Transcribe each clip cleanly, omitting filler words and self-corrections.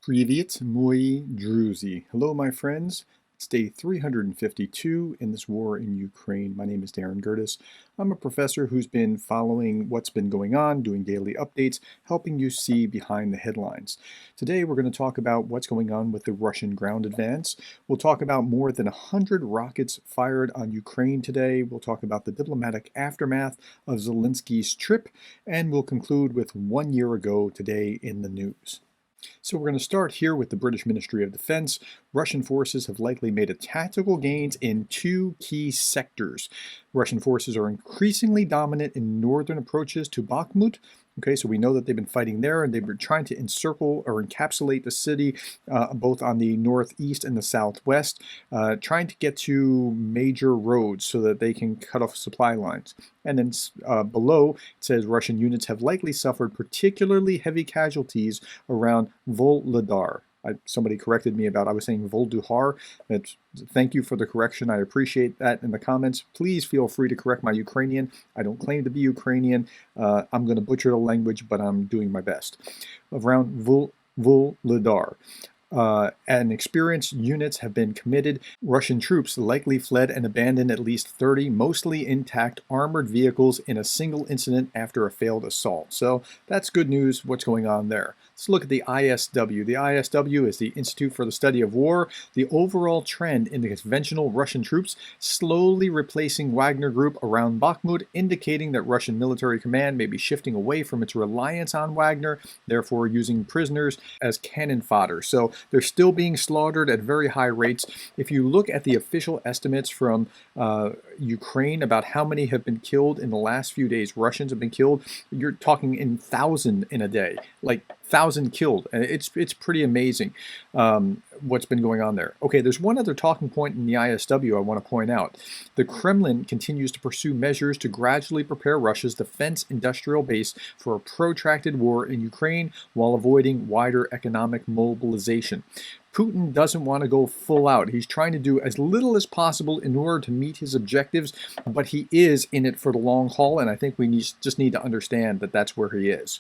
Привет, moi druzy. Hello, my friends. It's day 352 in this war in Ukraine. My name is Darren Gerdes. I'm a professor who's been following what's been going on, doing daily updates, helping you see behind the headlines. Today, we're going to talk about what's going on with the Russian ground advance. We'll talk about more than 100 rockets fired on Ukraine today. We'll talk about the diplomatic aftermath of Zelensky's trip, and we'll conclude with 1 year ago today in the news. So we're going to start here with the British Ministry of Defense. Russian forces have likely made a tactical gains in two key sectors. Russian forces are increasingly dominant in northern approaches to Bakhmut. Okay, so we know that they've been fighting there, and they've been trying to encircle or encapsulate the city both on the northeast and the southwest, trying to get to major roads so that they can cut off supply lines. And then below, it says Russian units have likely suffered particularly heavy casualties around Volodar. Somebody corrected me about I was saying Volduhar. Thank you for the correction. I appreciate that in the comments. Please feel free to correct my Ukrainian. I don't claim to be Ukrainian. I'm going to butcher the language, but I'm doing my best. Around Volodar. And experienced units have been committed. Russian troops likely fled and abandoned at least 30 mostly intact armored vehicles in a single incident after a failed assault. So that's good news, what's going on there. Let's look at the ISW. The ISW is the Institute for the Study of War. The overall trend in the conventional Russian troops slowly replacing Wagner Group around Bakhmut, indicating that Russian military command may be shifting away from its reliance on Wagner, therefore using prisoners as cannon fodder. So they're still being slaughtered at very high rates. If you look at the official estimates from Ukraine about how many have been killed in the last few days, Russians have been killed, you're talking in 1,000 in a day, like 1,000 killed. And it's pretty amazing what's been going on there. Okay, there's one other talking point in the ISW I want to point out. The Kremlin continues to pursue measures to gradually prepare Russia's defense industrial base for a protracted war in Ukraine while avoiding wider economic mobilization. Putin doesn't want to go full out. He's trying to do as little as possible in order to meet his objectives, but he is in it for the long haul, and I think we just need to understand that that's where he is.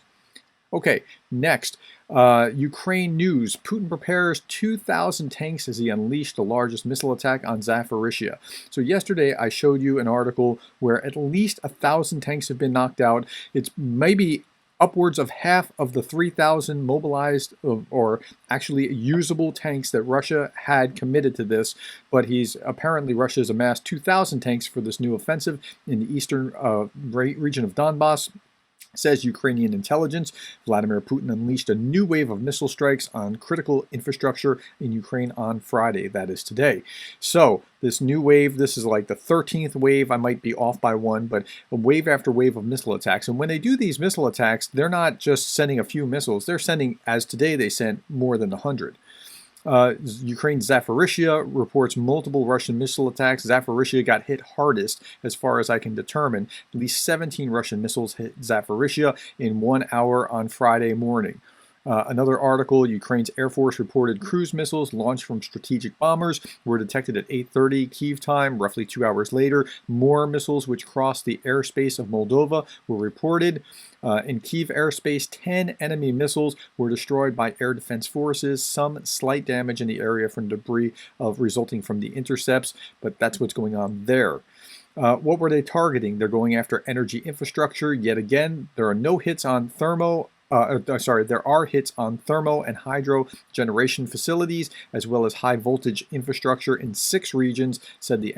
Okay, next, Ukraine news. Putin prepares 2,000 tanks as he unleashed the largest missile attack on Zaporizhia. So yesterday I showed you an article where at least 1,000 tanks have been knocked out. It's maybe upwards of half of the 3,000 mobilized or actually usable tanks that Russia had committed to this, but apparently Russia's amassed 2,000 tanks for this new offensive in the eastern region of Donbass. Says Ukrainian intelligence. Vladimir Putin unleashed a new wave of missile strikes on critical infrastructure in Ukraine on Friday. That is today. So this new wave, this is like the 13th wave. I might be off by one, but a wave after wave of missile attacks. And when they do these missile attacks, they're not just sending a few missiles. They're sending, as today, they sent more than 100. Ukraine's Zaporizhia reports multiple Russian missile attacks. Zaporizhia got hit hardest, as far as I can determine. At least 17 Russian missiles hit Zaporizhia in 1 hour on Friday morning. Another article, Ukraine's Air Force reported cruise missiles launched from strategic bombers were detected at 8:30 Kyiv time, roughly 2 hours later. More missiles which crossed the airspace of Moldova were reported. In Kyiv airspace, 10 enemy missiles were destroyed by air defense forces, some slight damage in the area from debris resulting from the intercepts, but that's what's going on there. What were they targeting? They're going after energy infrastructure. Yet again, there are no hits on there are hits on thermo and hydro generation facilities, as well as high voltage infrastructure in 6 regions, said the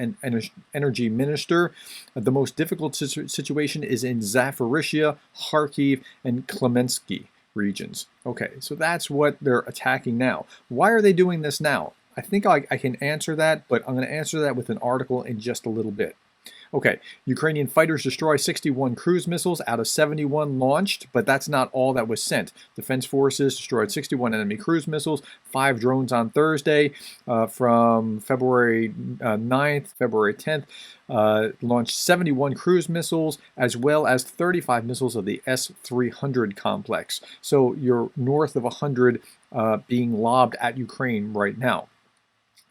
energy minister. The most difficult situation is in Zaporizhia, Kharkiv, and Klemensky regions. Okay, so that's what they're attacking now. Why are they doing this now? I think I can answer that, but I'm going to answer that with an article in just a little bit. Okay, Ukrainian fighters destroy 61 cruise missiles out of 71 launched, but that's not all that was sent. Defense forces destroyed 61 enemy cruise missiles, 5 drones on Thursday from February 9th, February 10th. Launched 71 cruise missiles, as well as 35 missiles of the S-300 complex. So you're north of 100 being lobbed at Ukraine right now.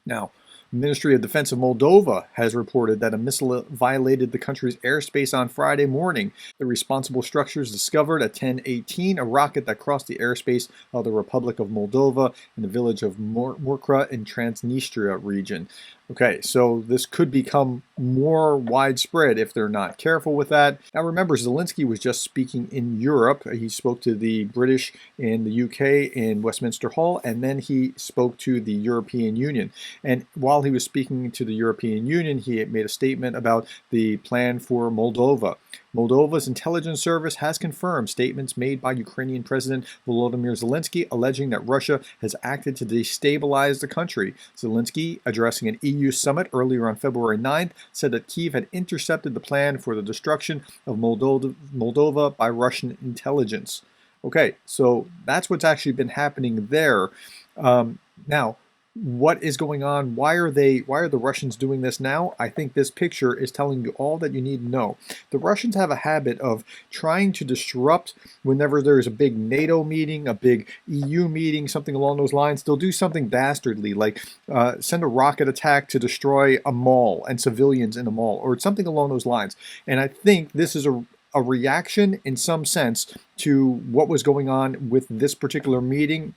Now, The Ministry of Defense of Moldova has reported that a missile violated the country's airspace on Friday morning. The responsible structures discovered at 10:18 a rocket that crossed the airspace of the Republic of Moldova in the village of Murkra in Transnistria region. Okay, so this could become more widespread if they're not careful with that. Now remember, Zelenskyy was just speaking in Europe. He spoke to the British in the UK in Westminster Hall, and then he spoke to the European Union. And while he was speaking to the European Union, he made a statement about the plan for Moldova. Moldova's intelligence service has confirmed statements made by Ukrainian President Volodymyr Zelenskyy alleging that Russia has acted to destabilize the country. Zelenskyy, addressing an EU summit earlier on February 9th, said that Kyiv had intercepted the plan for the destruction of Moldova by Russian intelligence. Okay, so that's what's actually been happening there. Now, what is going on? Why are the Russians doing this now? I think this picture is telling you all that you need to know. The Russians have a habit of trying to disrupt whenever there's a big NATO meeting, a big EU meeting, something along those lines. They'll do something dastardly, like send a rocket attack to destroy a mall and civilians in a mall, or something along those lines. And I think this is a reaction in some sense to what was going on with this particular meeting.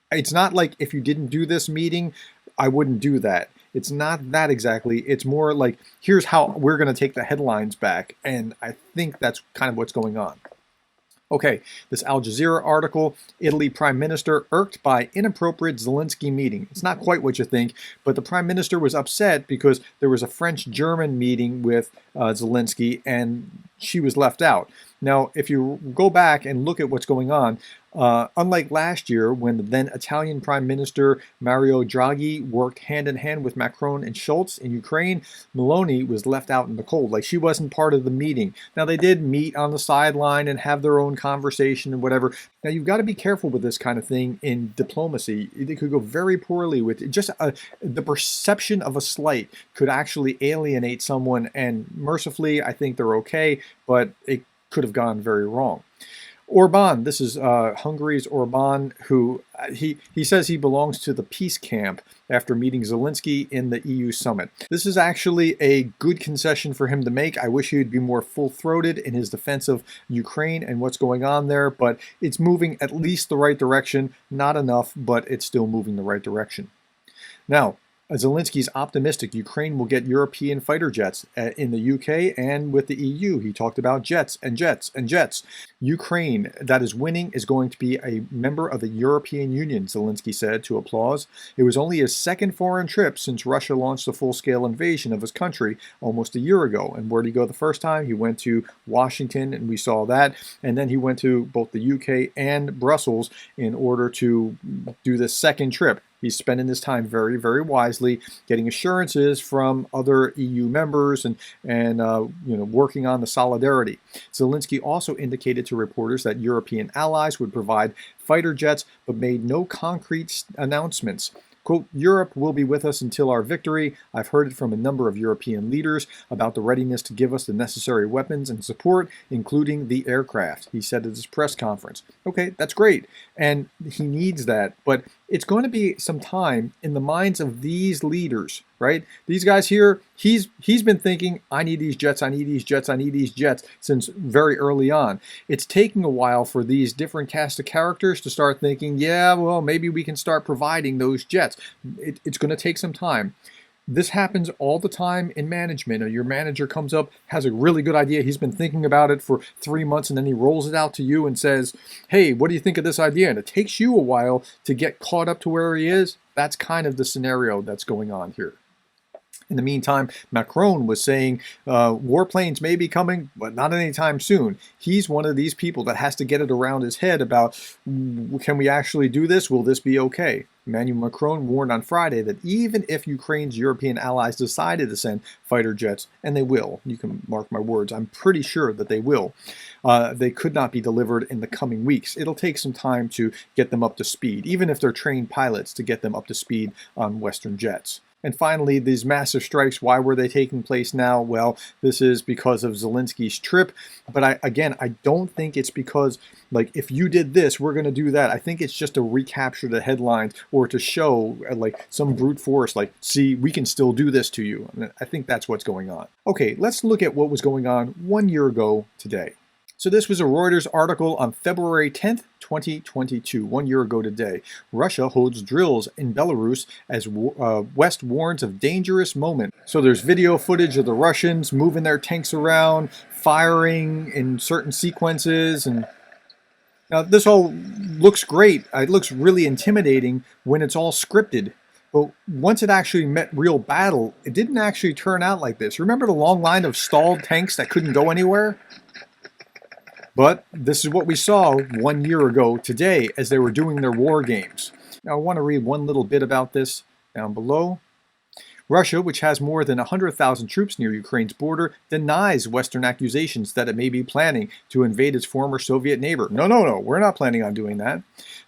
It's not like if you didn't do this meeting, I wouldn't do that. It's not that exactly. It's more like, here's how we're going to take the headlines back. And I think that's kind of what's going on. Okay, this Al Jazeera article, Italy Prime Minister irked by inappropriate Zelenskyy meeting. It's not quite what you think, but the Prime Minister was upset because there was a French-German meeting with Zelenskyy and she was left out. Now, if you go back and look at what's going on, unlike last year when the then Italian Prime Minister Mario Draghi worked hand in hand with Macron and Schultz in Ukraine, Meloni was left out in the cold. Like, she wasn't part of the meeting. Now, they did meet on the sideline and have their own conversation and whatever. Now, you've got to be careful with this kind of thing in diplomacy. It could go very poorly with just the perception of a slight could actually alienate someone, and mercifully, I think they're okay, but it could have gone very wrong. Orban, this is Hungary's Orban, who he says he belongs to the peace camp after meeting Zelenskyy in the EU summit. This is actually a good concession for him to make. I wish he would be more full-throated in his defense of Ukraine and what's going on there, but it's moving at least the right direction. Not enough, but it's still moving the right direction. Now, Zelensky's optimistic Ukraine will get European fighter jets in the UK and with the EU. He talked about jets and jets and jets. Ukraine, that is winning, is going to be a member of the European Union, Zelenskyy said to Applause. It was only his second foreign trip since Russia launched a full-scale invasion of his country almost a year ago. And where did he go the first time? He went to Washington, and we saw that. And then he went to both the UK and Brussels in order to do this second trip. He's spending this time very, very wisely, getting assurances from other EU members and working on the solidarity. Zelenskyy also indicated to reporters that European allies would provide fighter jets, but made no concrete announcements. Quote, Europe will be with us until our victory. I've heard it from a number of European leaders about the readiness to give us the necessary weapons and support, including the aircraft, he said at his press conference. Okay, that's great. And he needs that. But it's going to be some time in the minds of these leaders, right? These guys here, he's been thinking, I need these jets, I need these jets, I need these jets since very early on. It's taking a while for these different cast of characters to start thinking, yeah, well, maybe we can start providing those jets. It's going to take some time. This happens all the time in management. Your manager comes up, has a really good idea. He's been thinking about it for 3 months, and then he rolls it out to you and says, hey, what do you think of this idea? And it takes you a while to get caught up to where he is. That's kind of the scenario that's going on here. In the meantime, Macron was saying warplanes may be coming, but not anytime soon. He's one of these people that has to get it around his head about, can we actually do this? Will this be okay? Emmanuel Macron warned on Friday that even if Ukraine's European allies decided to send fighter jets, and they will, you can mark my words, I'm pretty sure that they will, they could not be delivered in the coming weeks. It'll take some time to get them up to speed, even if they're trained pilots, to get them up to speed on Western jets. And finally, these massive strikes, why were they taking place now? Well, this is because of Zelensky's trip. But I don't think it's because, like, if you did this, we're going to do that. I think it's just to recapture the headlines or to show, like, some brute force, like, see, we can still do this to you. And I think that's what's going on. Okay, let's look at what was going on 1 year ago today. So this was a Reuters article on February 10th, 2022, 1 year ago today. Russia holds drills in Belarus as West warns of dangerous moment. So there's video footage of the Russians moving their tanks around, firing in certain sequences, and now this all looks great. It looks really intimidating when it's all scripted. But once it actually met real battle, it didn't actually turn out like this. Remember the long line of stalled tanks that couldn't go anywhere? But this is what we saw 1 year ago today as they were doing their war games. Now I want to read one little bit about this down below. Russia, which has more than 100,000 troops near Ukraine's border, denies Western accusations that it may be planning to invade its former Soviet neighbor. No, we're not planning on doing that.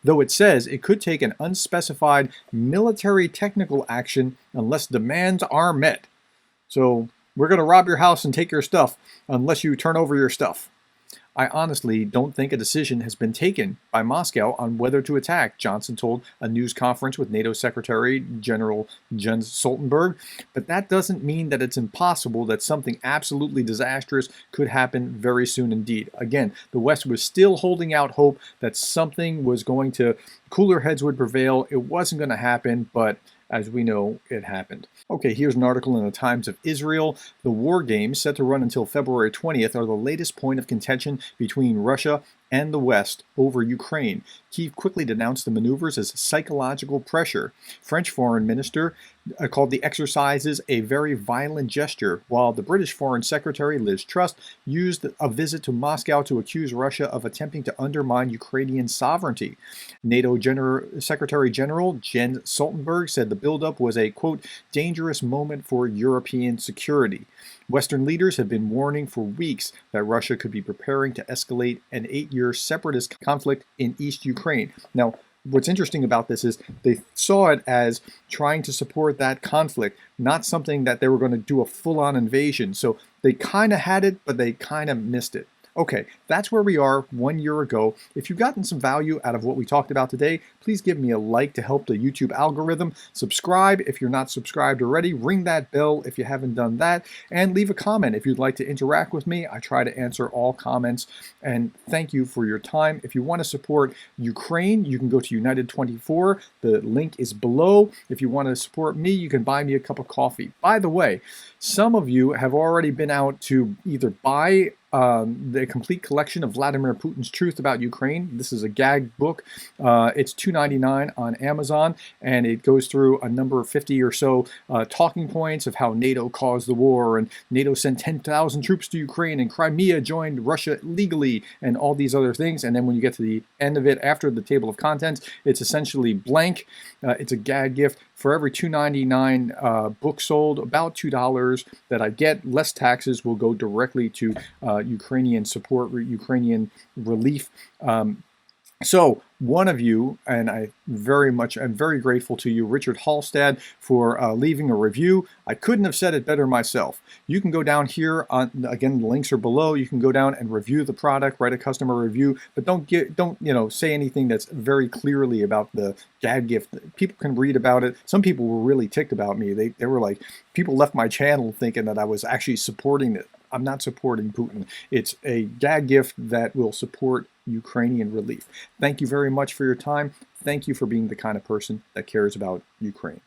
Though it says it could take an unspecified military technical action unless demands are met. So we're going to rob your house and take your stuff unless you turn over your stuff. I honestly don't think a decision has been taken by Moscow on whether to attack, Johnson told a news conference with NATO Secretary General Jens Stoltenberg. But that doesn't mean that it's impossible that something absolutely disastrous could happen very soon indeed. Again, the West was still holding out hope that something was going to, cooler heads would prevail. It wasn't going to happen, but as we know, it happened. Okay, here's an article in the Times of Israel. The war games, set to run until February 20th, are the latest point of contention between Russia and the West over Ukraine. Kyiv quickly denounced the maneuvers as psychological pressure. French Foreign Minister called the exercises a very violent gesture, while the British Foreign Secretary Liz Truss used a visit to Moscow to accuse Russia of attempting to undermine Ukrainian sovereignty. NATO Secretary General Jens Stoltenberg said the buildup was a, quote, dangerous moment for European security. Western leaders have been warning for weeks that Russia could be preparing to escalate an 8-year separatist conflict in East Ukraine. Now, what's interesting about this is they saw it as trying to support that conflict, not something that they were going to do a full-on invasion. So they kind of had it, but they kind of missed it. Okay, that's where we are 1 year ago. If you've gotten some value out of what we talked about today, please give me a like to help the YouTube algorithm. Subscribe if you're not subscribed already. Ring that bell if you haven't done that. And leave a comment if you'd like to interact with me. I try to answer all comments. And thank you for your time. If you want to support Ukraine, you can go to United 24. The link is below. If you want to support me, you can buy me a cup of coffee. By the way, some of you have already been out to either buy the complete collection of Vladimir Putin's Truth About Ukraine. This is a gag book. It's $2.99 on Amazon, and it goes through a number of 50 or so talking points of how NATO caused the war, and NATO sent 10,000 troops to Ukraine, and Crimea joined Russia legally, and all these other things. And then when you get to the end of it, after the table of contents, it's essentially blank. It's a gag gift. For every $2.99 book sold, about $2 that I get, less taxes, will go directly to Ukrainian support, Ukrainian relief. So one of you, and I'm very grateful to you, Richard Hallstad, for leaving a review. I couldn't have said it better myself. You can go down here, again, the links are below. You can go down and review the product, write a customer review, but don't say anything that's very clearly about the gag gift. People can read about it. Some people were really ticked about me. They were like, people left my channel thinking that I was actually supporting it. I'm not supporting Putin. It's a gag gift that will support Ukrainian relief. Thank you very much for your time. Thank you for being the kind of person that cares about Ukraine.